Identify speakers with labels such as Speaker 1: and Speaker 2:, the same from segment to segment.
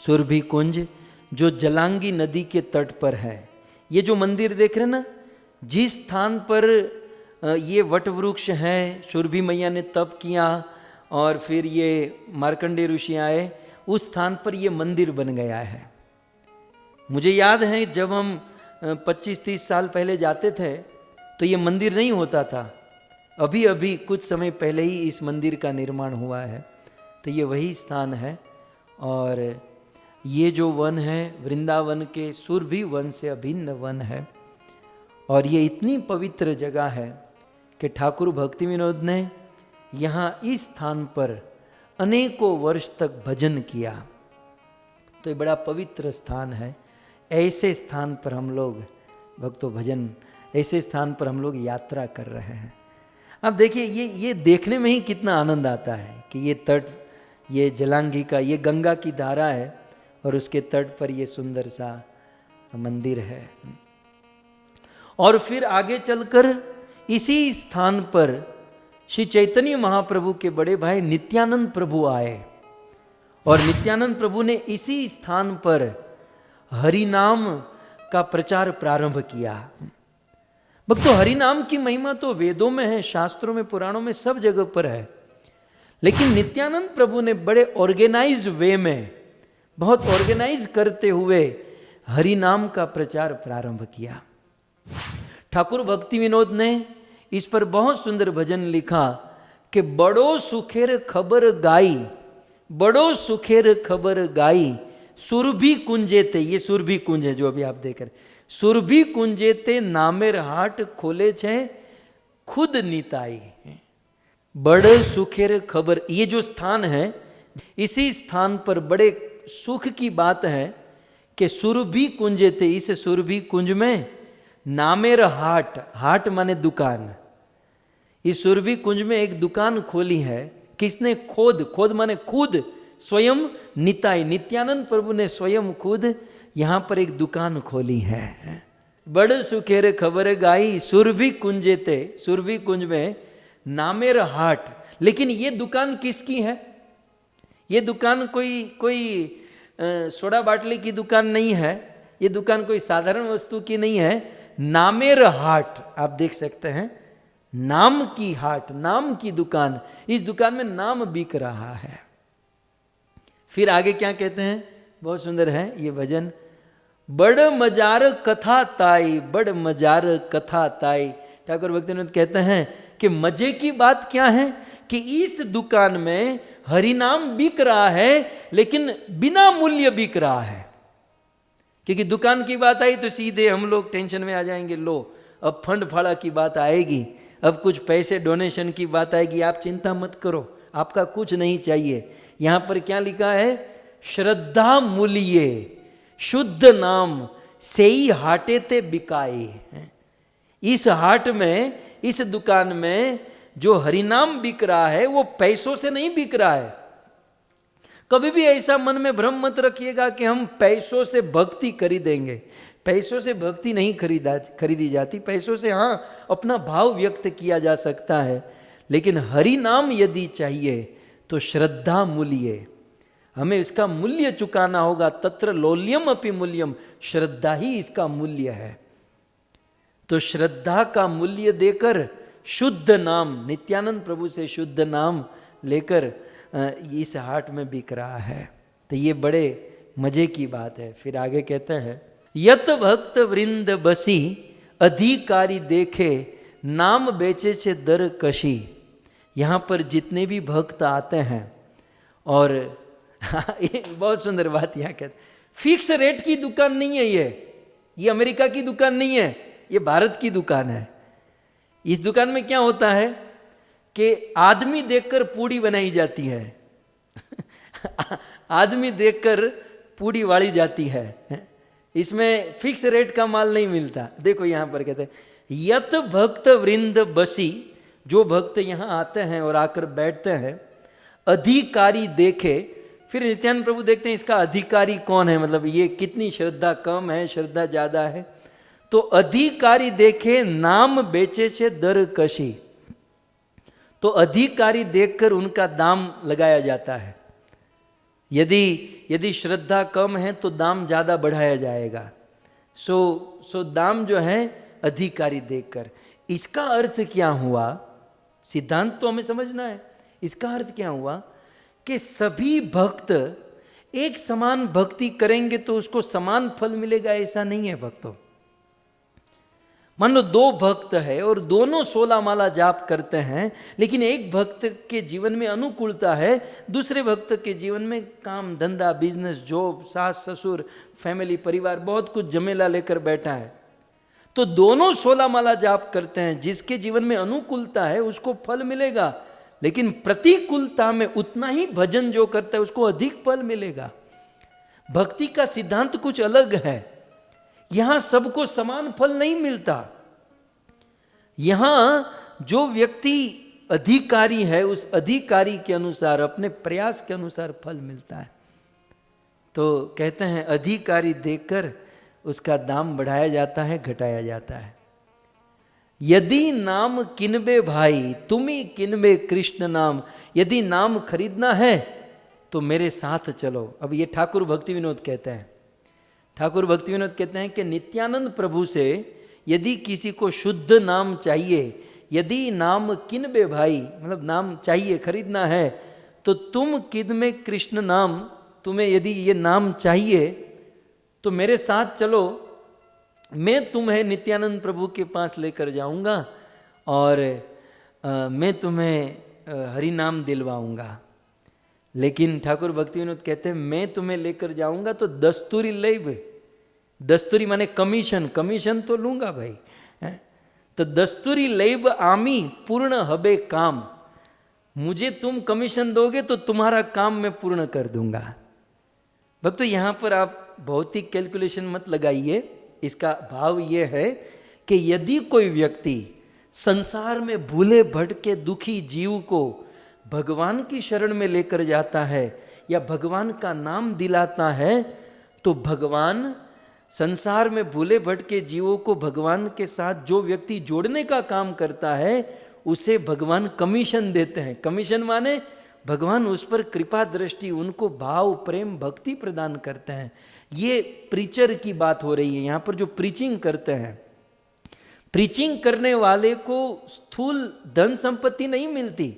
Speaker 1: सुरभि कुंज जो जलांगी नदी के तट पर है। ये जो मंदिर देख रहे हैं ना, जिस स्थान पर ये वट वृक्ष है, सुरभि मैया ने तप किया और फिर ये मार्कंडेय ऋषि आए, उस स्थान पर ये मंदिर बन गया है। मुझे याद है जब हम 25-30 साल पहले जाते थे तो ये मंदिर नहीं होता था। अभी अभी कुछ समय पहले ही इस मंदिर का निर्माण हुआ है। तो ये वही स्थान है। और ये जो वन है वृंदावन के सुरभि वन से अभिन्न वन है। और ये इतनी पवित्र जगह है कि ठाकुर भक्ति विनोद ने यहाँ इस स्थान पर अनेकों वर्ष तक भजन किया। तो ये बड़ा पवित्र स्थान है। ऐसे स्थान पर हम लोग भक्तों भजन, ऐसे स्थान पर हम लोग यात्रा कर रहे हैं। अब देखिए ये देखने में ही कितना आनंद आता है कि ये तट, ये जलांगी का, ये गंगा की धारा है और उसके तट पर ये सुंदर सा मंदिर है। और फिर आगे चलकर इसी स्थान पर श्री चैतन्य महाप्रभु के बड़े भाई नित्यानंद प्रभु आए और नित्यानंद प्रभु ने इसी स्थान पर हरि नाम का प्रचार प्रारंभ किया। भक्तों हरि नाम की महिमा तो वेदों में है, शास्त्रों में, पुराणों में, सब जगह पर है। लेकिन नित्यानंद प्रभु ने बड़े ऑर्गेनाइज वे में, बहुत ऑर्गेनाइज करते हुए हरि नाम का प्रचार प्रारंभ किया। ठाकुर भक्ति विनोद ने इस पर बहुत सुंदर भजन लिखा कि बड़ो सुखेर खबर गाई, बड़ो सुखेर खबर गाई, सुरभि कुंजेते, ये सुरभि कुंज है जो अभी आप देख रहे, सुरभि कुंजेते नामेर हाट खोले छे खुद निताई। बड़े सुखेर खबर, ये जो स्थान है, इसी स्थान पर बड़े सुख की बात है कि सुरभि कुंजेते, इस सुरभि कुंज में नामेर हाट, हाट माने दुकान, इस सुरभि कुंज में एक दुकान खोली है। किसने? खोद, खोद माने खुद, स्वयं निताई, नित्यानंद प्रभु ने स्वयं खुद यहाँ पर एक दुकान खोली है। बड़ सुखेर खबर गाई सुरभि कुंजेते, सुरभि कुंज में नामेर हाट। लेकिन ये दुकान किसकी है? ये दुकान कोई सोडा बाटली की दुकान नहीं है, ये दुकान कोई साधारण वस्तु की नहीं है। नामेर हाट, आप देख सकते हैं, नाम की हाट, नाम की दुकान। इस दुकान में नाम बिक रहा है। फिर आगे क्या कहते हैं, बहुत सुंदर है ये भजन। बड़ मजार कथा ताई, बड़ मजार कथा ताई। ठाकुर भक्तिविनोद कहते हैं कि मजे की बात क्या है कि इस दुकान में हरिनाम बिक रहा है, लेकिन बिना मूल्य बिक रहा है। क्योंकि दुकान की बात आई तो सीधे हम लोग टेंशन में आ जाएंगे, लो अब फंड फाड़ा की बात आएगी, अब कुछ पैसे डोनेशन की बात आएगी। आप चिंता मत करो, आपका कुछ नहीं चाहिए। यहाँ पर क्या लिखा है? श्रद्धा मूल्ये शुद्ध नाम सेई हाटे ते बिकाए। इस हाट में, इस दुकान में जो हरिनाम बिक रहा है वो पैसों से नहीं बिक रहा है। कभी भी ऐसा मन में भ्रम मत रखिएगा कि हम पैसों से भक्ति खरीदेंगे। पैसों से भक्ति नहीं खरीदी जाती। पैसों से हाँ अपना भाव व्यक्त किया जा सकता है, लेकिन हरि नाम यदि चाहिए तो श्रद्धा मूल्य, हमें इसका मूल्य चुकाना होगा। तत्र लोल्यम अपि मूल्यम, श्रद्धा ही इसका मूल्य है। तो श्रद्धा का मूल्य देकर शुद्ध नाम, नित्यानंद प्रभु से शुद्ध नाम लेकर इस हाट में बिक रहा है। तो ये बड़े मजे की बात है। फिर आगे कहते हैं, यत भक्त वृंद बसी अधिकारी देखे नाम बेचे से दर कशी। यहाँ पर जितने भी भक्त आते हैं, और बहुत सुंदर बात यहाँ कहते, फिक्स रेट की दुकान नहीं है ये अमेरिका की दुकान नहीं है, ये भारत की दुकान है। इस दुकान में क्या होता है कि आदमी देखकर पूड़ी बनाई जाती है आदमी देखकर पूड़ी वाली जाती है। इसमें फिक्स रेट का माल नहीं मिलता। देखो यहाँ पर कहते हैं, यत भक्त वृंद बसी, जो भक्त यहाँ आते हैं और आकर बैठते हैं, अधिकारी देखे। फिर नित्यानंद प्रभु देखते हैं इसका अधिकारी कौन है, मतलब ये कितनी श्रद्धा कम है, श्रद्धा ज़्यादा है। तो अधिकारी देखे नाम बेचे से दर कशी। तो अधिकारी देखकर उनका दाम लगाया जाता है। यदि श्रद्धा कम है तो दाम ज़्यादा बढ़ाया जाएगा। सो दाम जो है अधिकारी देखकर। इसका अर्थ क्या हुआ? सिद्धांत तो हमें समझना है। इसका अर्थ क्या हुआ कि सभी भक्त एक समान भक्ति करेंगे तो उसको समान फल मिलेगा, ऐसा नहीं है भक्तों। मान लो दो भक्त है और दोनों 16 माला जाप करते हैं, लेकिन एक भक्त के जीवन में अनुकूलता है, दूसरे भक्त के जीवन में काम धंधा, बिजनेस, जॉब, सास ससुर, फैमिली, परिवार, बहुत कुछ झमेला लेकर बैठा है। तो दोनों 16 माला जाप करते हैं। जिसके जीवन में अनुकूलता है उसको फल मिलेगा, लेकिन प्रतिकूलता में उतना ही भजन जो करता है उसको अधिक फल मिलेगा। भक्ति का सिद्धांत कुछ अलग है। यहां सबको समान फल नहीं मिलता। यहां जो व्यक्ति अधिकारी है उस अधिकारी के अनुसार, अपने प्रयास के अनुसार फल मिलता है। तो कहते हैं अधिकारी देखकर उसका दाम बढ़ाया जाता है, घटाया जाता है। यदि नाम किनबे भाई तुम्ही किनबे कृष्ण नाम, यदि नाम खरीदना है तो मेरे साथ चलो। अब ये ठाकुर भक्ति विनोद कहते हैं। ठाकुर भक्ति विनोद कहते हैं कि नित्यानंद प्रभु से यदि किसी को शुद्ध नाम चाहिए, यदि नाम किनबे भाई, मतलब नाम चाहिए, खरीदना है, तो तुम किनबे कृष्ण नाम, तुम्हें यदि ये नाम चाहिए तो मेरे साथ चलो, मैं तुम्हें नित्यानंद प्रभु के पास लेकर जाऊंगा और मैं तुम्हें हरि नाम दिलवाऊंगा। लेकिन ठाकुर भक्ति विनोद कहते हैं मैं तुम्हें लेकर जाऊंगा तो दस्तूरी लेब, दस्तूरी माने कमीशन, कमीशन तो लूंगा भाई, तो दस्तूरी लेब आमी पूर्ण हबे काम, मुझे तुम कमीशन दोगे तो तुम्हारा काम मैं पूर्ण कर दूंगा। भक्तों यहां पर आप भौतिक कैलकुलेशन मत लगाइए। इसका भाव यह है कि यदि कोई व्यक्ति संसार में भूले भटके दुखी जीव को भगवान की शरण में लेकर जाता है या भगवान का नाम दिलाता है, तो भगवान संसार में भूले भटके जीवों को भगवान के साथ जो व्यक्ति जोड़ने का काम करता है उसे भगवान कमीशन देते हैं। कमीशन माने भगवान उस पर कृपा दृष्टि, उनको भाव, प्रेम, भक्ति प्रदान करते हैं। ये प्रीचर की बात हो रही है यहाँ पर, जो प्रीचिंग करते हैं। प्रीचिंग करने वाले को स्थूल धन संपत्ति नहीं मिलती,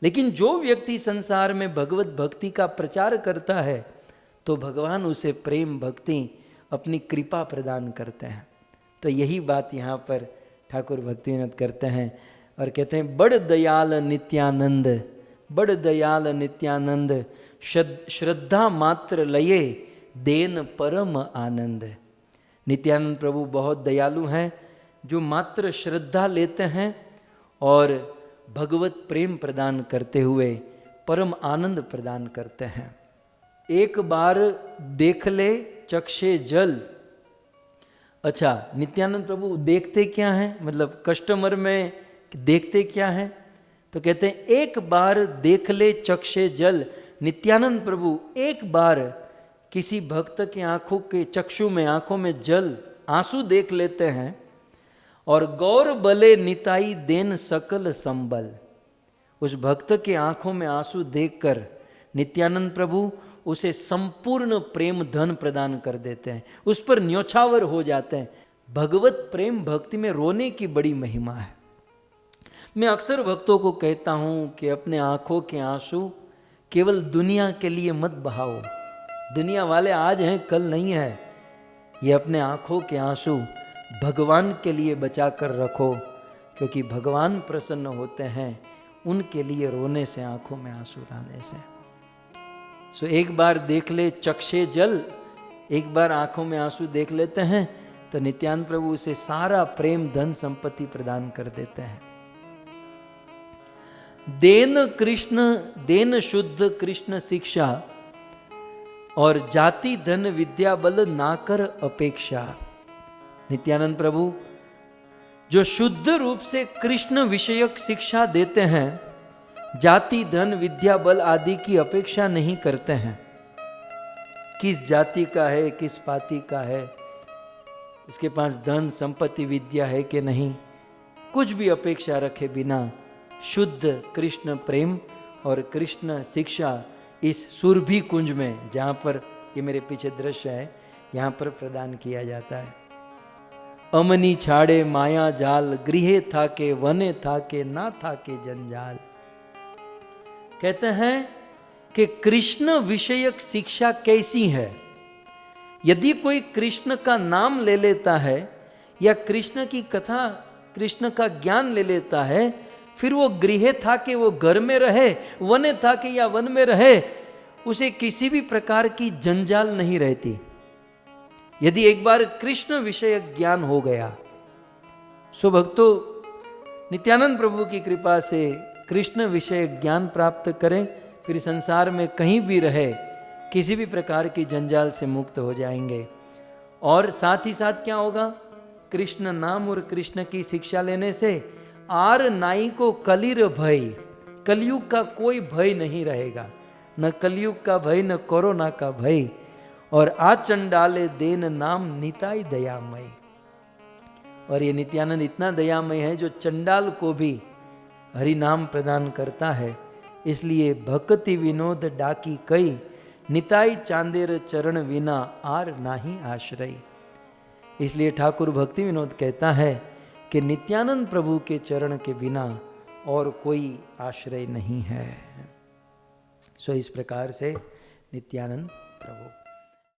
Speaker 1: लेकिन जो व्यक्ति संसार में भगवत भक्ति का प्रचार करता है तो भगवान उसे प्रेम, भक्ति, अपनी कृपा प्रदान करते हैं। तो यही बात यहाँ पर ठाकुर भक्ति विनोद करते हैं और कहते हैं बड़ दयाल नित्यानंद, बड़ दयाल नित्यानंद, श्रद्धा मात्र लये देन परम आनंद। नित्यानंद प्रभु बहुत दयालु हैं, जो मात्र श्रद्धा लेते हैं और भगवत प्रेम प्रदान करते हुए परम आनंद प्रदान करते हैं। एक बार देख ले चक्षे जल। अच्छा, नित्यानंद प्रभु देखते क्या हैं, मतलब कस्टमर में देखते क्या हैं? तो कहते हैं एक बार देख ले चक्षे जल। नित्यानंद प्रभु एक बार किसी भक्त के आंखों के चक्षु में, आंखों में जल, आंसू देख लेते हैं और गौर बले निताई देन सकल संबल। उस भक्त के आंखों में आंसू देखकर नित्यानंद प्रभु उसे संपूर्ण प्रेम धन प्रदान कर देते हैं, उस पर न्योछावर हो जाते हैं। भगवत प्रेम भक्ति में रोने की बड़ी महिमा है। मैं अक्सर भक्तों को कहता हूं कि अपने आंखों के आंसू केवल दुनिया के लिए मत बहाओ। दुनिया वाले आज हैं, कल नहीं है। ये अपने आंखों के आंसू भगवान के लिए बचा कर रखो, क्योंकि भगवान प्रसन्न होते हैं उनके लिए रोने से, आंखों में आंसू लाने से। सो एक बार देख ले चक्षे जल, एक बार आंखों में आंसू देख लेते हैं तो नित्यानंद प्रभु उसे सारा प्रेम धन संपत्ति प्रदान कर देते हैं। देन कृष्ण, देन शुद्ध कृष्ण शिक्षा और जाति धन विद्या बल ना कर अपेक्षा। नित्यानंद प्रभु जो शुद्ध रूप से कृष्ण विषयक शिक्षा देते हैं, जाति धन विद्या बल आदि की अपेक्षा नहीं करते हैं। किस जाति का है, किस पाति का है, इसके पास धन संपत्ति विद्या है कि नहीं, कुछ भी अपेक्षा रखे बिना शुद्ध कृष्ण प्रेम और कृष्ण शिक्षा, इस सुरभि कुंज में, जहाँ पर ये मेरे पीछे दृश्य है, यहाँ पर प्रदान किया जाता है। अमनी छाड़े माया जाल, गृहे था के वने था के ना था के जंजाल। कहते हैं कि कृष्ण विषयक शिक्षा कैसी है। यदि कोई कृष्ण का नाम ले लेता है या कृष्ण की कथा, कृष्ण का ज्ञान ले लेता है, फिर वो गृह था कि वो घर में रहे, वने था कि या वन में रहे, उसे किसी भी प्रकार की जंजाल नहीं रहती। यदि एक बार कृष्ण विषयक ज्ञान हो गया, सो भक्तों नित्यानंद प्रभु की कृपा से कृष्ण विषयक ज्ञान प्राप्त करें, फिर संसार में कहीं भी रहे, किसी भी प्रकार की जंजाल से मुक्त हो जाएंगे। और साथ ही साथ क्या होगा, कृष्ण नाम और कृष्ण की शिक्षा लेने से आर नाई को कलिर भय, कलयुग का कोई भय नहीं रहेगा, न कलयुग का भय, न कोरोना का भय। और आचंडाले देन नाम निताई दयामय। और ये नित्यानंद इतना दयामय है जो चंडाल को भी हरि नाम प्रदान करता है। इसलिए भक्ति विनोद डाकी कई, निताई चांदेर चरण विना आर नाही आश्रय। इसलिए ठाकुर भक्ति विनोद कहता है कि नित्यानंद प्रभु के चरण के बिना और कोई आश्रय नहीं है। सो इस प्रकार से नित्यानंद प्रभु।